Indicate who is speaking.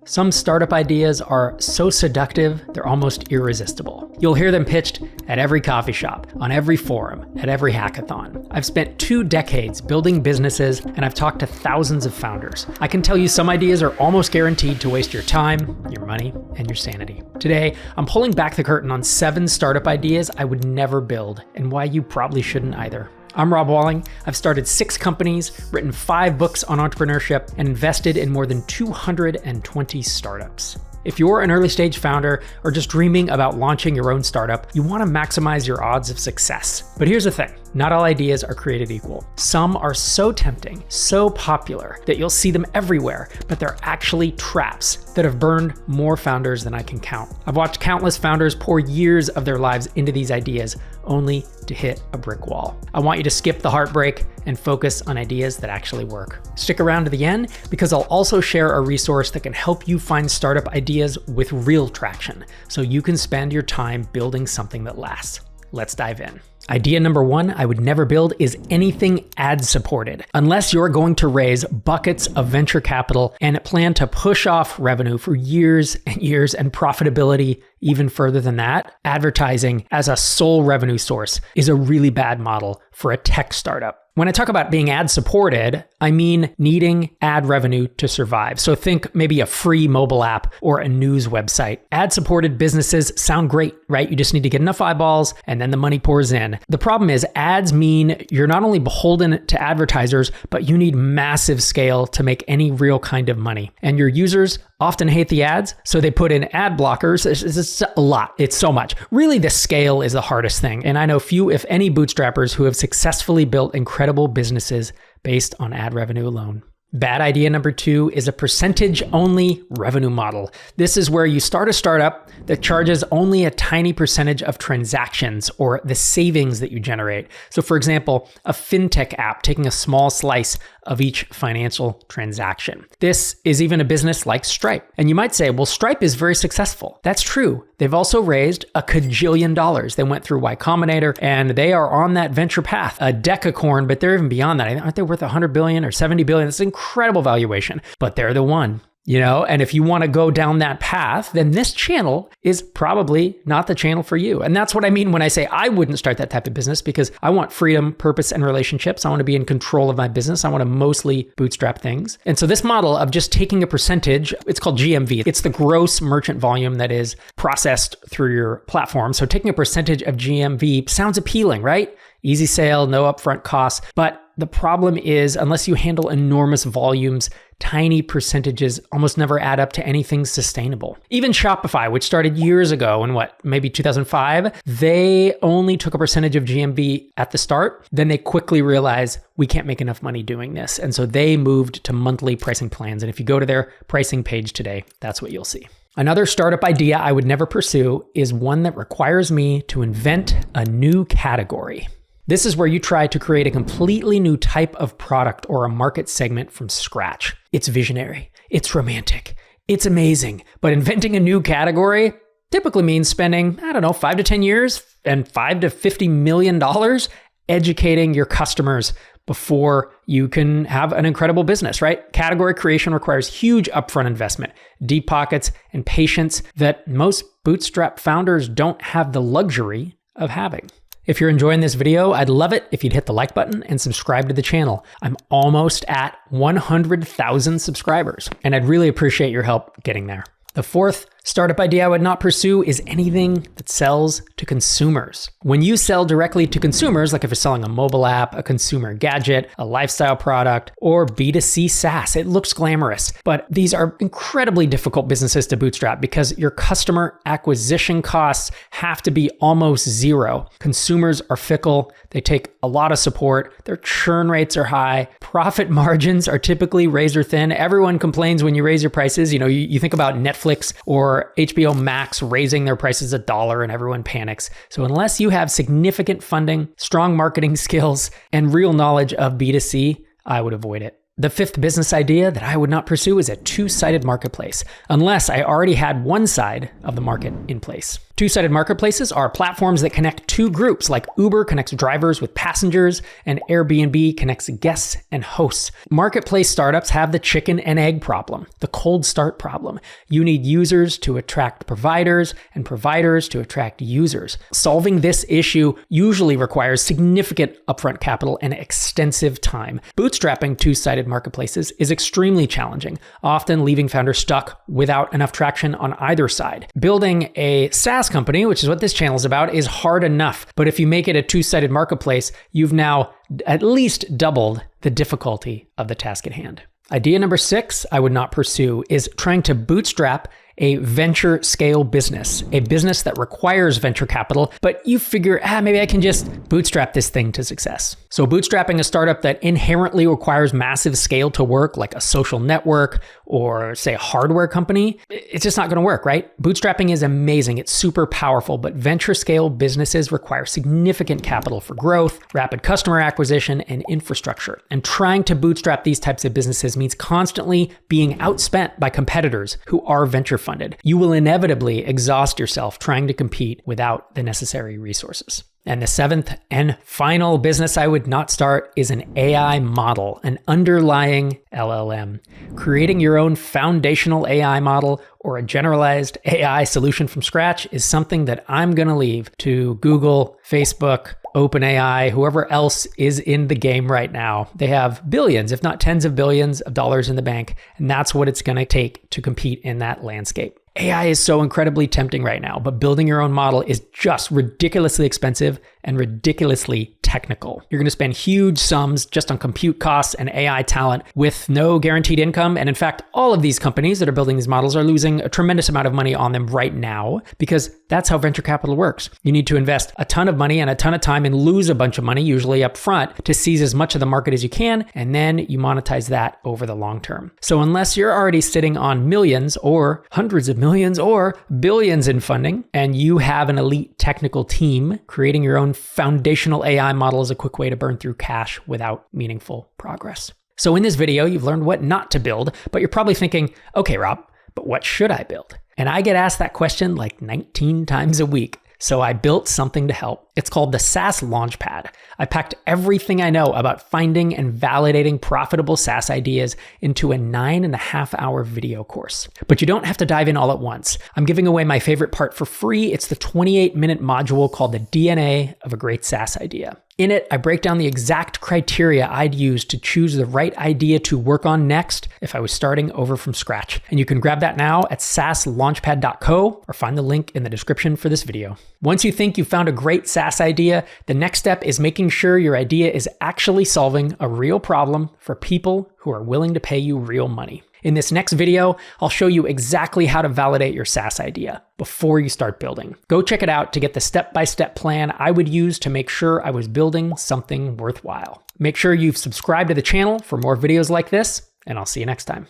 Speaker 1: Some startup ideas are so seductive, they're almost irresistible. You'll hear them pitched at every coffee shop, on every forum, at every hackathon. I've spent 2 decades building businesses, and I've talked to thousands of founders. I can tell you some ideas are almost guaranteed to waste your time, your money, and your sanity. Today, I'm pulling back the curtain on 7 startup ideas I would never build, and why you probably shouldn't either. I'm Rob Walling. I've started 6 companies, written 5 books on entrepreneurship, and invested in more than 220 startups. If you're an early stage founder or just dreaming about launching your own startup, you want to maximize your odds of success. But here's the thing, not all ideas are created equal. Some are so tempting, so popular that you'll see them everywhere, but they're actually traps that have burned more founders than I can count. I've watched countless founders pour years of their lives into these ideas only to hit a brick wall. I want you to skip the heartbreak and focus on ideas that actually work. Stick around to the end because I'll also share a resource that can help you find startup ideas with real traction so you can spend your time building something that lasts. Let's dive in. Idea number 1 I would never build is anything ad-supported. Unless you're going to raise buckets of venture capital and plan to push off revenue for years and years and profitability even further than that, advertising as a sole revenue source is a really bad model for a tech startup. When I talk about being ad-supported, I mean needing ad revenue to survive. So think maybe a free mobile app or a news website. Ad-supported businesses sound great, right? You just need to get enough eyeballs and then the money pours in. The problem is ads mean you're not only beholden to advertisers, but you need massive scale to make any real kind of money. And your users often hate the ads, so they put in ad blockers. It's a lot. It's so much. Really, the scale is the hardest thing. And I know few, if any, bootstrappers who have successfully built incredible businesses based on ad revenue alone. Bad idea number 2 is a percentage-only revenue model. This is where you start a startup that charges only a tiny percentage of transactions or the savings that you generate. So for example, a fintech app taking a small slice of each financial transaction. This is even a business like Stripe. And you might say, well, Stripe is very successful. That's true. They've also raised a cajillion dollars. They went through Y Combinator and they are on that venture path, a decacorn, but they're even beyond that. Aren't they worth 100 billion or 70 billion? That's an incredible valuation, but they're the one. And if you want to go down that path, then this channel is probably not the channel for you. And that's what I mean when I say I wouldn't start that type of business, because I want freedom, purpose, and relationships. I want to be in control of my business. I want to mostly bootstrap things. And so this model of just taking a percentage, it's called GMV. It's the gross merchant volume that is processed through your platform. So taking a percentage of GMV sounds appealing, right? Easy sale, no upfront costs. But the problem is, unless you handle enormous volumes, tiny percentages almost never add up to anything sustainable. Even Shopify, which started years ago in maybe 2005, they only took a percentage of GMV at the start. Then they quickly realized we can't make enough money doing this. And so they moved to monthly pricing plans. And if you go to their pricing page today, that's what you'll see. Another startup idea I would never pursue is one that requires me to invent a new category. This is where you try to create a completely new type of product or a market segment from scratch. It's visionary, it's romantic, it's amazing, but inventing a new category typically means spending, 5 to 10 years and $5 to $50 million educating your customers before you can have an incredible business, right? Category creation requires huge upfront investment, deep pockets, and patience that most bootstrap founders don't have the luxury of having. If you're enjoying this video, I'd love it if you'd hit the like button and subscribe to the channel. I'm almost at 100,000 subscribers, and I'd really appreciate your help getting there. The 4th startup idea I would not pursue is anything that sells to consumers. When you sell directly to consumers, like if you're selling a mobile app, a consumer gadget, a lifestyle product, or B2C SaaS, it looks glamorous. But these are incredibly difficult businesses to bootstrap because your customer acquisition costs have to be almost zero. Consumers are fickle. They take a lot of support. Their churn rates are high. Profit margins are typically razor thin. Everyone complains when you raise your prices. You think about Netflix or HBO Max raising their prices $1 and everyone panics. So unless you have significant funding, strong marketing skills, and real knowledge of B2C, I would avoid it. The 5th business idea that I would not pursue is a 2-sided marketplace, unless I already had one side of the market in place. Two-sided marketplaces are platforms that connect two groups, like Uber connects drivers with passengers and Airbnb connects guests and hosts. Marketplace startups have the chicken and egg problem, the cold start problem. You need users to attract providers and providers to attract users. Solving this issue usually requires significant upfront capital and extensive time. Bootstrapping two-sided marketplaces is extremely challenging, often leaving founders stuck without enough traction on either side. Building a SaaS company, which is what this channel is about, is hard enough. But if you make it a two-sided marketplace, you've now at least doubled the difficulty of the task at hand. Idea number 6 I would not pursue is trying to bootstrap a venture scale business, a business that requires venture capital, but you figure, maybe I can just bootstrap this thing to success. So bootstrapping a startup that inherently requires massive scale to work, like a social network or say a hardware company, it's just not going to work, right? Bootstrapping is amazing. It's super powerful, but venture scale businesses require significant capital for growth, rapid customer acquisition, and infrastructure. And trying to bootstrap these types of businesses means constantly being outspent by competitors who are venture funded. You will inevitably exhaust yourself trying to compete without the necessary resources. And the 7th and final business I would not start is an AI model, an underlying LLM. Creating your own foundational AI model or a generalized AI solution from scratch is something that I'm going to leave to Google, Facebook, OpenAI, whoever else is in the game right now. They have billions, if not tens of billions of dollars in the bank, and that's what it's going to take to compete in that landscape. AI is so incredibly tempting right now, but building your own model is just ridiculously expensive and ridiculously technical. You're going to spend huge sums just on compute costs and AI talent with no guaranteed income. And in fact, all of these companies that are building these models are losing a tremendous amount of money on them right now because that's how venture capital works. You need to invest a ton of money and a ton of time and lose a bunch of money, usually up front, to seize as much of the market as you can. And then you monetize that over the long term. So unless you're already sitting on millions or hundreds of millions or billions in funding, and you have an elite technical team, creating your own foundational AI model is a quick way to burn through cash without meaningful progress. So in this video, you've learned what not to build, but you're probably thinking, okay, Rob, but what should I build? And I get asked that question like 19 times a week. So I built something to help. It's called the SaaS Launchpad. I packed everything I know about finding and validating profitable SaaS ideas into a 9.5-hour video course. But you don't have to dive in all at once. I'm giving away my favorite part for free. It's the 28-minute module called the DNA of a Great SaaS Idea. In it, I break down the exact criteria I'd use to choose the right idea to work on next if I was starting over from scratch. And you can grab that now at saaslaunchpad.co or find the link in the description for this video. Once you think you've found a great SaaS idea, the next step is making sure your idea is actually solving a real problem for people who are willing to pay you real money. In this next video, I'll show you exactly how to validate your SaaS idea before you start building. Go check it out to get the step-by-step plan I would use to make sure I was building something worthwhile. Make sure you've subscribed to the channel for more videos like this, and I'll see you next time.